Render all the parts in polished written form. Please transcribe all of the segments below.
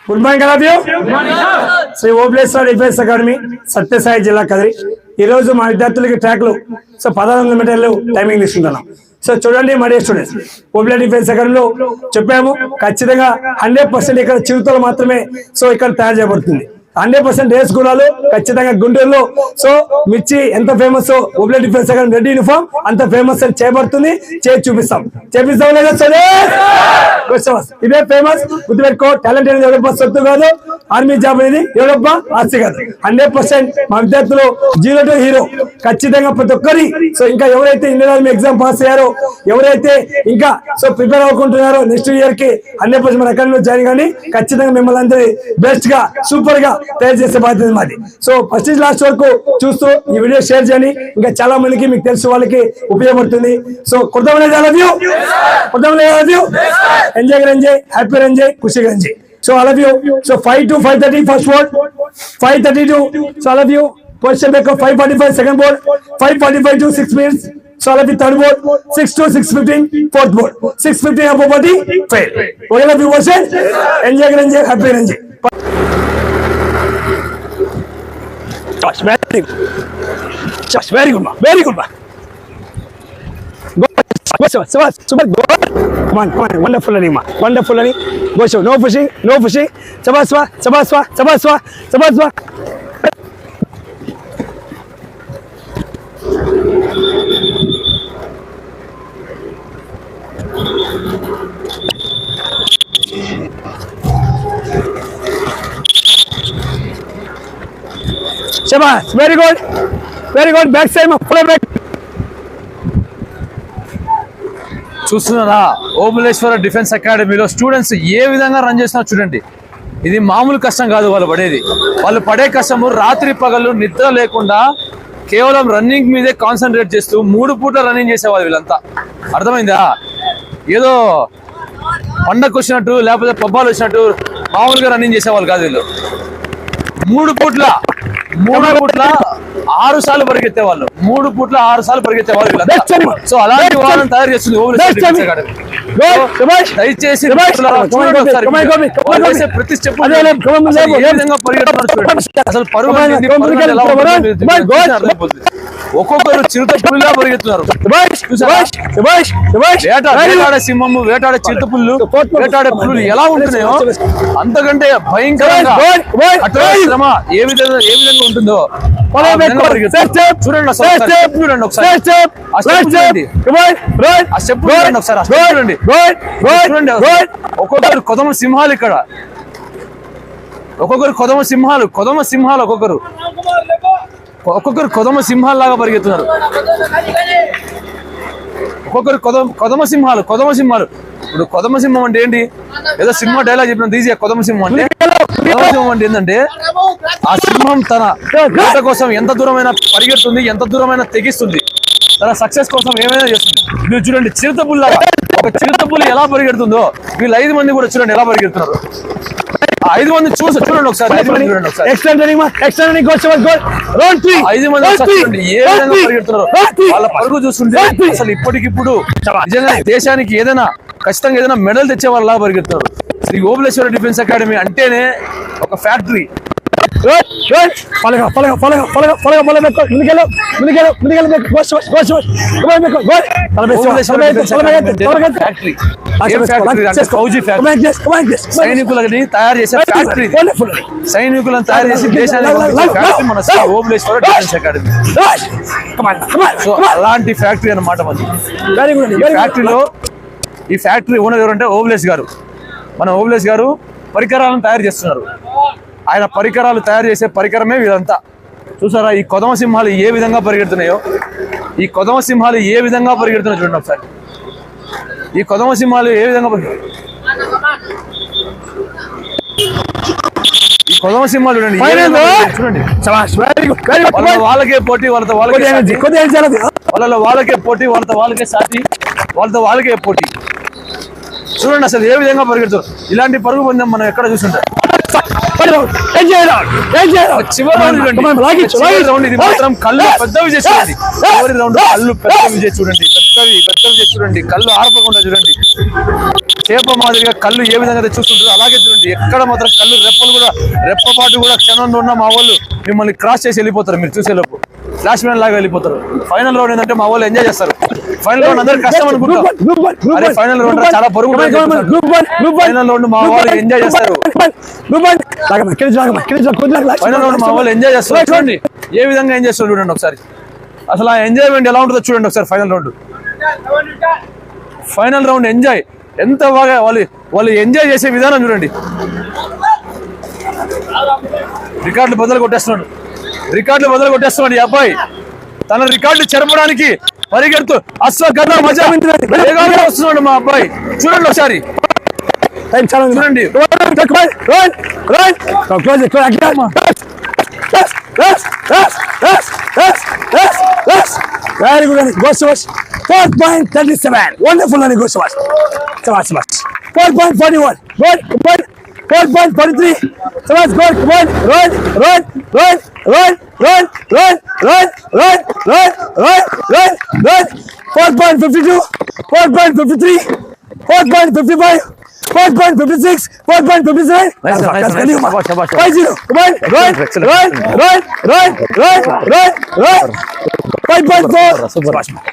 Good morning all of you. Shri Obleswara defence academy Sathya Sai జిల్లా కదిరి. ఈ రోజు మా విద్యార్థులకి ట్రాక్లు 1600 మీటర్లు టైమింగ్ తీసుకుంటున్నాం. సో చూడండి మా డియర్ స్టూడెంట్స్, ఓబ్లే డిఫెన్స్ అకాడమీలో చెప్పాము ఖచ్చితంగా 100% ఇక్కడ చిరుతలు మాత్రమే సో ఇక్కడ తయారు చేయబడుతుంది. 100% రేస్ గుణాలు ఖచ్చితంగా గుంటూరులో. సో మిర్చి ఎంత famous Oble defence academy red uniform అంత ఫేమస్ అని చేయబడుతుంది. చేసి చూపిస్తాం లేదా ఇదే ఫేమస్. గుర్తుపెట్టుకో, టాలెంట్ అనేది ఎవరబ్బా సొత్తు కాదు, ఆర్మీ జాబ్ అనేది ఎవరబ్బా ఆస్తి కాదు. 100% మా విద్యార్థులు 0 to హీరో ఖచ్చితంగా ప్రతి ఒక్కరి. సో ఇంకా ఎవరైతే ఇండియన్ ఆర్మీ ఎగ్జామ్ పాస్ అయ్యారో, ఎవరైతే ఇంకా సో ప్రిపేర్ అవ్వకుంటున్నారో నెక్స్ట్ ఇయర్ కి 100% మన అకాడమీలో జాయిన్ కానీ ఖచ్చితంగా మిమ్మల్ని అందరి బెస్ట్ గా సూపర్ గా తయారు చేసే బాధ్యత మాది. సో ఫస్ట్ నుంచి లాస్ట్ వరకు చూస్తూ ఈ వీడియో షేర్ చేయండి. ఇంకా చాలా మందికి మీకు తెలుసు వాళ్ళకి ఉపయోగపడుతుంది. సో ఎంజాయ్ రంజాయ్, హ్యాపీ రంజాయ్, ఖుషి రంజాయ్. So all of you, so 5 to 5:30 first board, 5:32. So all of you, question back of 5:45 second board, 5:45 to 6 minutes. So all of you third board, 6 to 6:15 fourth board, 6:15 above 40 fail. All of you question, enjoy రంజాయ్, happy రంజాయ్. Very good, very good. Super good. Come on, wonderful anima, wonderful ani. Go show, no pushing. Sabaswa. Shabas, very good. Back side, full back. చూస్తున్నారా Obuleswara defence అకాడమీలో students ఏ విధంగా run చేస్తున్నారు చూడండి. ఇది మామూలు కష్టం కాదు వాళ్ళు పడేది. వాళ్ళు పడే కష్టము రాత్రి పగలు నిద్ర లేకుండా కేవలం రన్నింగ్ మీదే కాన్సన్ట్రేట్ చేస్తూ 3 పూట్ల రన్నింగ్ చేసేవాళ్ళు వీళ్ళంతా. అర్థమైందా? ఏదో పండగకు వచ్చినట్టు లేకపోతే పబ్బాలు వచ్చినట్టు మామూలుగా రన్నింగ్ చేసేవాళ్ళు కాదు వీళ్ళు. 3 పూట్ల 6 సార్లు పరిగెత్తేవాళ్ళు. 3 పూట్ల 6 సార్లు పరిగెత్తేవాళ్ళు వీళ్ళంతా. సో అలాంటి వాళ్ళని తయారు చేస్తుంది దయచేసి ప్రతి స్టెప్ ఏ విధంగా పరిగెడుతున్నారు చూడండి. అసలు పరుగు ఒక్కొక్కరు చిరుత పులిలా పరిగెత్తున్నారు. వేటాడే సింహము, వేటాడే చిరుత పుల్లు, వేటాడే పులులు ఎలా ఉంటున్నాయో అంతకంటే భయంకరంగా శ్రమ ఏ విధంగా ఉంటుందో చూడండి. ఒక్కొక్కరు కొదమ సింహాలు ఇక్కడ, ఒక్కొక్కరు కొదమ సింహాలు ఒక్కొక్కరు కొదమ సింహాలు లాగా పరిగెత్తున్నారు. ఒక్కొక్కరు కొదమ సింహాలు. ఇప్పుడు కొదమ సింహం అంటే ఏంటి? ఏదో సినిమా డైలాగ్ చెప్పినంత ఈజీగా కొదమ సింహం అంటే ఏంటంటే ఆ సింహం తన వేట కోసం ఎంత దూరమైనా పరిగెడుతుంది, ఎంత దూరమైనా తెగిస్తుంది, తన సక్సెస్ కోసం ఏమైనా చేస్తుంది. మీరు చూడండి చిరుతపుల్లాగా, ఒక చిరుతపుల్లి ఎలా పరిగెడుతుందో వీళ్ళు 5 మంది కూడా చూడండి ఎలా పరిగెడుతున్నారు. 5 మంది చూడండి ఒకసారి. 5 మంది చూడండి ఏ విధంగా పరిగెడుతున్నారు. వాళ్ళ పరుగు చూస్తుంటే అసలు ఇప్పటికిప్పుడు నిజంగా దేశానికి ఏదైనా ఖచ్చితంగా ఏదైనా మెడల్ తెచ్చే వాళ్ళ పరిగెడుతున్నారు. శ్రీ ఓబులేశ్వర డిఫెన్స్ అకాడమీ అంటేనే ఒక ఫ్యాక్టరీ. సైనికులని తయారు చేసే ఫ్యాక్టరీ, సైనికులను తయారు చేసి దేశానికి మన ఓబులేశ్వర డిఫెన్స్ అకాడమీ. సో అలాంటి ఫ్యాక్టరీ అన్నమాట మనది. ఈ ఫ్యాక్టరీ ఓనర్ ఎవరంటే ఓబులేష్ గారు. మన ఓబులేష్ గారు పరికరాలను తయారు చేస్తున్నారు. ఆయన పరికరాలు తయారు చేసే పరికరమే ఇదంతా. చూసారా ఈ కొదమ సింహాలు ఏ విధంగా పరిగెడుతున్నాయో, చూడండి ఒకసారి. ఈ కొదమ సింహాలు ఏ విధంగా చూడండి. వాళ్ళకే పోటీ, వాళ్ళకే సాటి, వాళ్ళకే పోటీ. చూడండి అసలు ఏ విధంగా పరిగెడుతారు. ఇలాంటి పరుగు పందెం మనం ఎక్కడ చూస్తుంటాం. చివరి రౌండ్ ఇది మాత్రం కళ్ళు పెద్దవి చేసి చూడండి. చివరి రౌండ్ కళ్ళు పెద్దవి చేసి చూడండి, కళ్ళు ఆర్పకుండా చూడండి. చేప మాదిరిగా కళ్ళు ఏ విధంగా అయితే చూస్తుంటారో అలాగే చూడండి. ఎక్కడ మాత్రం కళ్ళు రెప్పలు కూడా రెప్పపాటు కూడా క్షణంలో ఉన్న మా వాళ్ళు మిమ్మల్ని క్రాస్ చేసి వెళ్ళిపోతారు. మీరు చూసేలోపు ఫ్లాష్ మ్యాన్ లాగా వెళ్ళిపోతారు. ఫైనల్ రౌండ్ ఏంటంటే మా వాళ్ళు ఎంజాయ్ చేస్తారు. ఫైనల్ రౌండ్ అందరూ కష్టం అనుకుంటారు. అరే ఫైనల్ రౌండ్ చాలా బరువు. ఫైనల్ రౌండ్ మా వాళ్ళు ఎంజాయ్ చేస్తారు. ఫైనల్ రౌండ్ మా వాళ్ళు ఎంజాయ్ చేస్తారు. చూడండి ఏ విధంగా ఎంజాయ్ చేస్తారు చూడండి ఒకసారి. అసలు ఆ ఎంజాయ్మెంట్ ఎలా ఉంటుందో చూడండి ఒకసారి. ఫైనల్ రౌండ్ ఎంజాయ్ ఎంత బాగా వాళ్ళు ఎంజాయ్ చేసే విధానం చూడండి. రికార్డులు బదులు కొట్టేస్తున్నాడు ఈ అబ్బాయి. తన రికార్డు చెరపడానికి పరిగెడుతూ అశ్వగంధ మజా వస్తున్నాడు మా అబ్బాయి. చూడండి ఒకసారి చూడండి. Very good, goes to us. 4.37. Wonderful, and goes to us. 4.41. Good. 4.43. Sabas, good. Come on. Run. 4.52. 4.53. 4.55. 4.56, 4.57. Nice. 5-0. Come on, run. 5.4.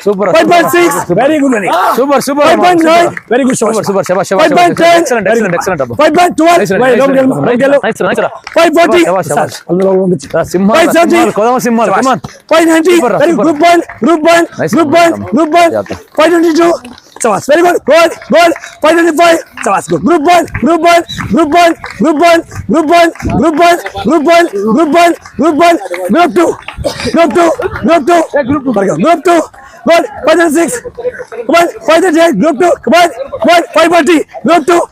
Super. 5.6. Very good, Mani. Super. 5.9. Very good, Shabash. Super. 5.10. Excellent. 5.12. 5.40. 5.70. Come on. 5.90. Very good. Group one. 5.22. Sabas, very good. 5.25. Sabas, good. Group one. Group two. Group two. Good. 5.6. Come on. 5.8. Group two. Come on. 5.40. Group two.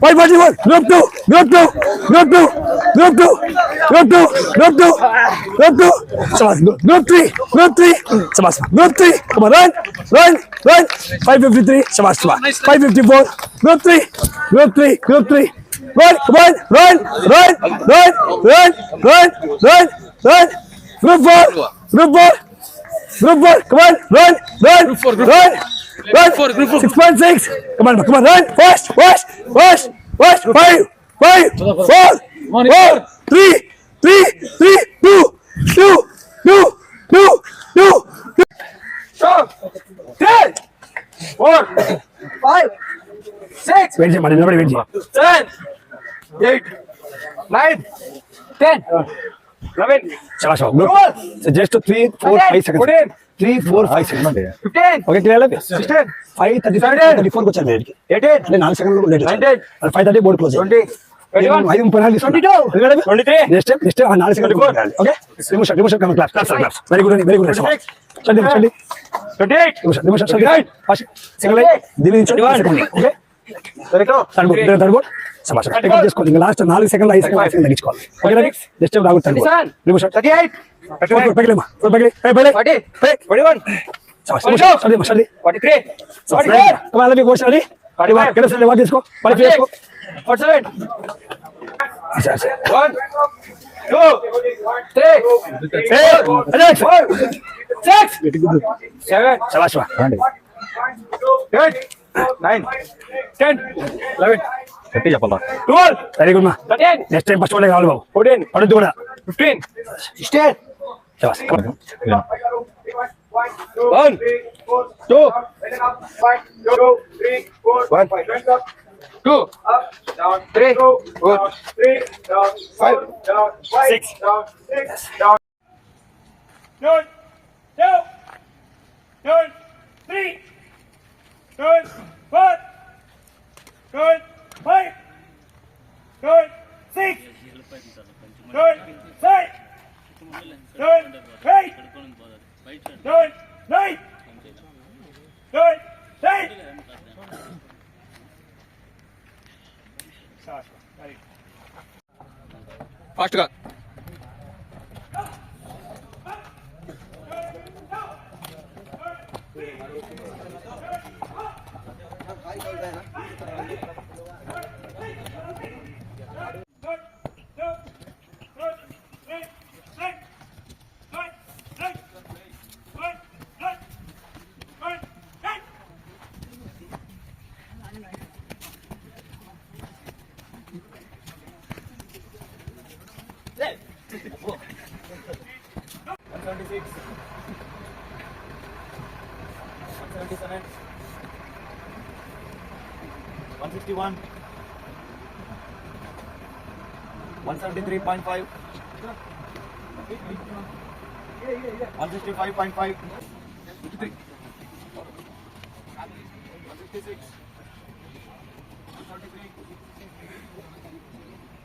5.41. Group two. Sabas, good. Group three. Sabas, group three. Come on, run. 5.53. Sabas, 5.54. Group three. Run. Come on, run. Group four. Come on, run. 6.6. Come on, run. Fast. 5, 4, 3, 2. 10, 4, 5, 6, 7, 8, 9, 10, 11. Shabash. So just 3, 4, 5 seconds. 3, 4, 5 seconds. 15. Okay, clear? 16. 5:34 को चल रहे हैं 18 ने 4 second को late 19 और 5:30 board close 20 21 5 पर 22 23 next 4 second को okay रिमोशन कम क्लास वेरी गुड चल 28 रिमोशन चल fast single Delhi 21 okay third board సమాష టేకప్ చేసుకోండి ఇంకా లాస్ట్ 4 సెకండ్లు 5 సెకండ్లు తగ్గించుకోవాలి ఓకేనా జస్ట్ రాగుతాను రిమోషన్ 38 పగిలేమా పగిలే 41 43 कमाल भी कोशिश करी गाड़ी बात करे से लेवा इसको पर फिर इसको 47 अच्छा 1 2 3 4 6 7 शाबाश 8 9 10 11 30 చెప్పాలా 12 వెరీ గుడ్ మా 13 నెక్స్ట్ టైం ఫస్ట్ వన్ కావాలి బాబు 14 అడుగు కూడా 15 16 शाबाश 1 2 3 4 1 2 up down 3 4 down 5 down 6 down 6 down 3 4 5 6 7 8 9 10 fast గా 177, 161, 173.5, 165.5, 166, 133,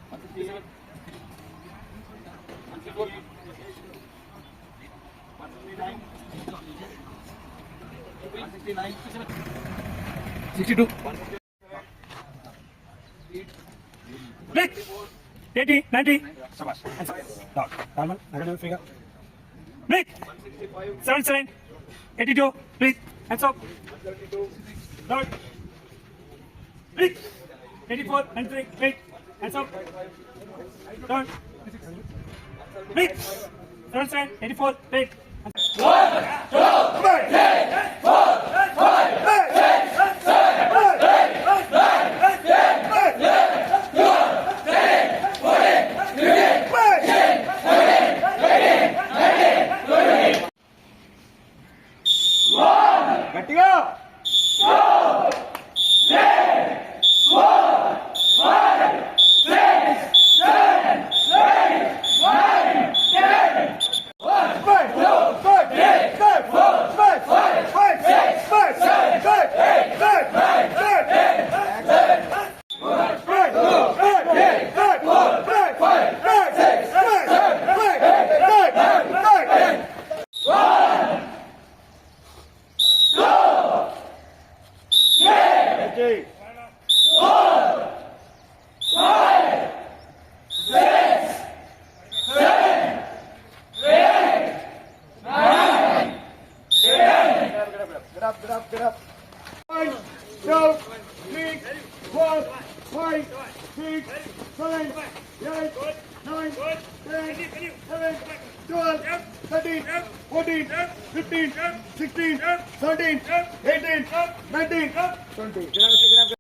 157, 158, 159, 62. Break. 80, 90. Dog. Normal. Negative figure. Break. 77, 82. Breathe. Hands up. Dog. Break. 84, 93. Break. Hands up. Dog. Break. 77, 84. Break. గట్టిగా Get up. 1, 2, 3, 4, 5, 6, 7, 8, 9, 10, 11, 12, 13, 14, 15, 16, 17, 18, 19, 20.